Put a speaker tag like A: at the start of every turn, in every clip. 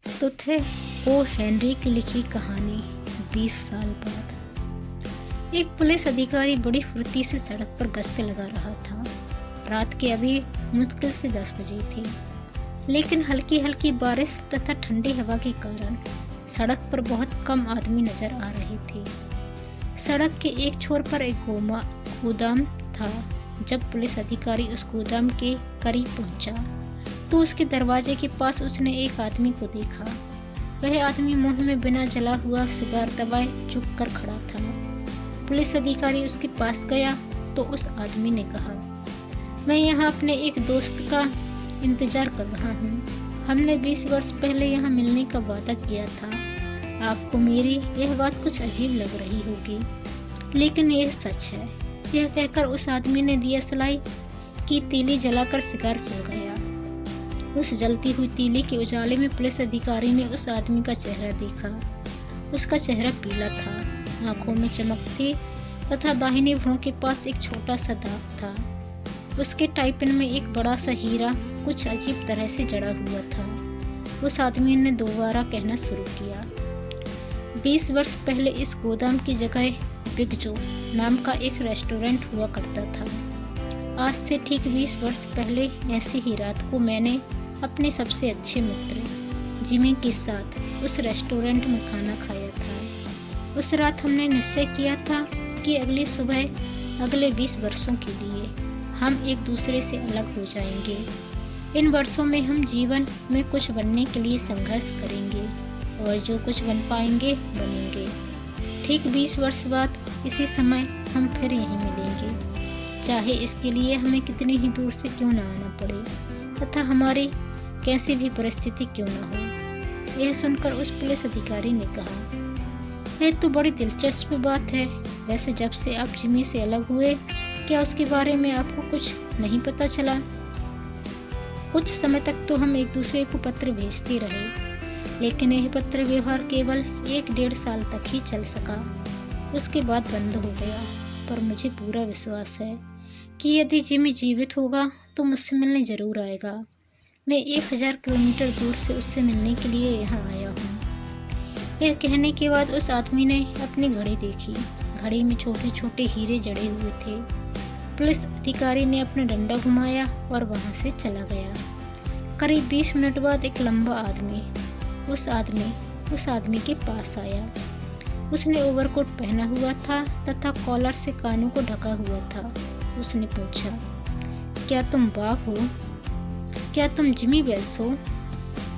A: प्रस्तुत है O Henry की लिखी कहानी 20 साल बाद। एक पुलिस अधिकारी बड़ी फुर्ती से सड़क पर गश्त लगा रहा था। रात के अभी मुश्किल से 10 बजे थे, लेकिन हल्की हल्की बारिश तथा ठंडी हवा के कारण सड़क पर बहुत कम आदमी नजर आ रहे थे। सड़क के एक छोर पर एक गोदाम था। जब पुलिस अधिकारी उस गोदाम के करीब पहुंचा तो उसके दरवाजे के पास उसने एक आदमी को देखा। वह आदमी मुंह में बिना जला हुआ सिगार दबाए चुप कर खड़ा था। पुलिस अधिकारी उसके पास गया तो उस आदमी ने कहा, मैं यहाँ अपने एक दोस्त का इंतजार कर रहा हूँ। हमने 20 वर्ष पहले यहाँ मिलने का वादा किया था। आपको मेरी यह बात कुछ अजीब लग रही होगी, लेकिन यह सच है। यह कहकर उस आदमी ने दियासलाई की तीली जलाकर सिगार सुलगाया। उस जलती हुई तीली के उजाले में पुलिस अधिकारी ने उस आदमी का चेहरा देखा। उसका चेहरा पीला था, आंखों में चमक थी तथा दाहिने भौं के पास एक छोटा सा दाग था। उसके टाई पिन में एक बड़ा सा हीरा कुछ अजीब तरह से जड़ा हुआ था। उस आदमी ने दोबारा कहना शुरू किया, 20 वर्ष पहले इस गोदाम की जगह बिग जो नाम का एक रेस्टोरेंट हुआ करता था। आज से ठीक 20 वर्ष पहले ऐसी ही रात को मैंने अपने सबसे अच्छे मित्र जिमी के साथ उस रेस्टोरेंट में खाना खाया था। उस रात हमने निश्चय किया था कि अगली सुबह अगले 20 वर्षों के लिए हम एक दूसरे से अलग हो जाएंगे। इन वर्षों में हम जीवन में कुछ बनने के लिए संघर्ष करेंगे और जो कुछ बन पाएंगे बनेंगे। ठीक 20 वर्ष बाद इसी समय हम फिर यहीं मिलेंगे, चाहे इसके लिए हमें कितनी ही दूर से क्यों ना आना पड़े तथा हमारी कैसी भी परिस्थिति क्यों ना हो। यह सुनकर उस पुलिस अधिकारी ने कहा, यह तो बड़ी दिलचस्प बात है। वैसे जब से आप जिमी से अलग हुए, क्या उसके बारे में आपको कुछ नहीं पता चला? कुछ समय तक तो हम एक दूसरे को पत्र भेजते रहे, लेकिन यह पत्र व्यवहार केवल 1-1.5 साल तक ही चल सका। उसके बाद बंद हो गया। पर मुझे पूरा विश्वास है कि यदि जिमी जीवित होगा तो मुझसे मिलने जरूर आएगा। मैं 1000 किलोमीटर दूर से उससे मिलने के लिए यहाँ आया हूँ। यह कहने के बाद उस आदमी ने अपनी घड़ी देखी। घड़ी में छोटे छोटे हीरे जड़े हुए थे। पुलिस अधिकारी ने अपना डंडा घुमाया और वहाँ से चला गया। करीब 20 मिनट बाद एक लंबा आदमी उस आदमी के पास आया। उसने ओवरकोट पहना हुआ था तथा कॉलर से कानों को ढका हुआ था। उसने पूछा, क्या तुम बाप हो? क्या तुम जिमी वेल्स हो?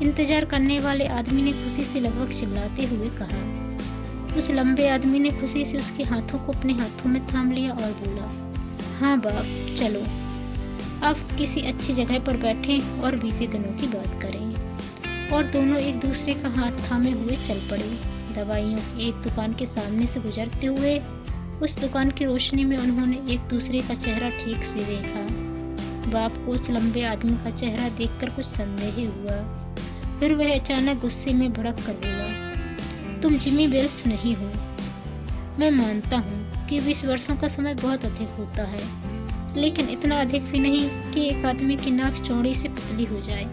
A: इंतजार करने वाले आदमी ने खुशी से लगभग चिल्लाते हुए कहा। उस लंबे आदमी ने खुशी से उसके हाथों को अपने हाथों में थाम लिया और बोला, हाँ बाप, चलो अब किसी अच्छी जगह पर बैठें और बीते दिनों की बात करें। और दोनों एक दूसरे का हाथ थामे हुए चल पड़े। दवाइयों की एक दुकान के सामने से गुजरते हुए उस दुकान की रोशनी में उन्होंने एक दूसरे का चेहरा ठीक से देखा। बाप को उस लंबे आदमी का चेहरा देखकर कुछ संदेह हुआ। फिर वह अचानक गुस्से में भड़क कर बोला, तुम जिमी वेल्स नहीं हो। मैं मानता हूँ कि 20 वर्षों का समय बहुत अधिक होता है, लेकिन इतना अधिक भी नहीं कि एक आदमी की नाक चौड़ी से पतली हो जाए।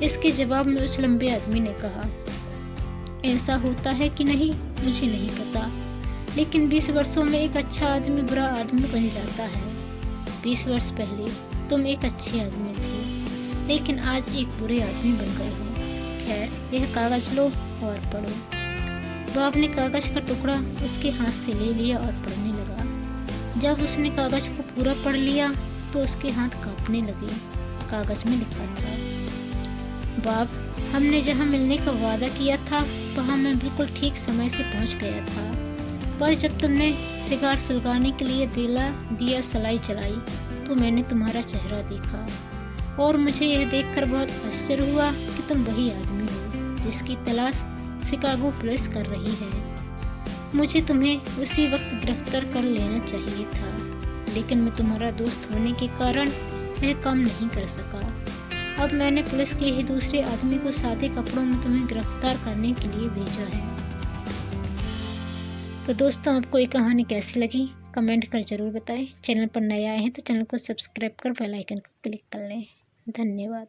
A: इसके जवाब में उस लंबे आदमी ने कहा, ऐसा होता है कि नहीं मुझे नहीं पता, लेकिन 20 वर्षों में एक अच्छा आदमी बुरा आदमी बन जाता है। 20 वर्ष पहले तुम एक अच्छे आदमी थे, लेकिन आज एक बुरे आदमी बन गए हो। खैर, यह कागज लो और पढ़ो। बाप ने कागज का टुकड़ा उसके हाथ से ले लिया और पढ़ने लगा। जब उसने कागज को पूरा पढ़ लिया तो उसके हाथ कांपने लगे। कागज में लिखा था, बाप, हमने जहाँ मिलने का वादा किया था वहाँ मैं बिल्कुल ठीक समय से पहुँच गया था, पर जब तुमने सिगार सुलगाने के लिए दियासलाई जलाई तो मैंने तुम्हारा चेहरा देखा और मुझे यह देखकर बहुत आश्चर्य हुआ कि तुम वही आदमी हो जिसकी तलाश शिकागो पुलिस कर रही है। मुझे तुम्हें उसी वक्त गिरफ्तार कर लेना चाहिए था, लेकिन मैं तुम्हारा दोस्त होने के कारण यह काम नहीं कर सका। अब मैंने पुलिस के ही दूसरे आदमी को सादे कपड़ों में तुम्हें गिरफ्तार करने के लिए भेजा है। तो दोस्तों, आपको ये कहानी कैसी लगी कमेंट कर जरूर बताएं। चैनल पर नए आए हैं तो चैनल को सब्सक्राइब कर बेल आइकन को क्लिक कर लें। धन्यवाद।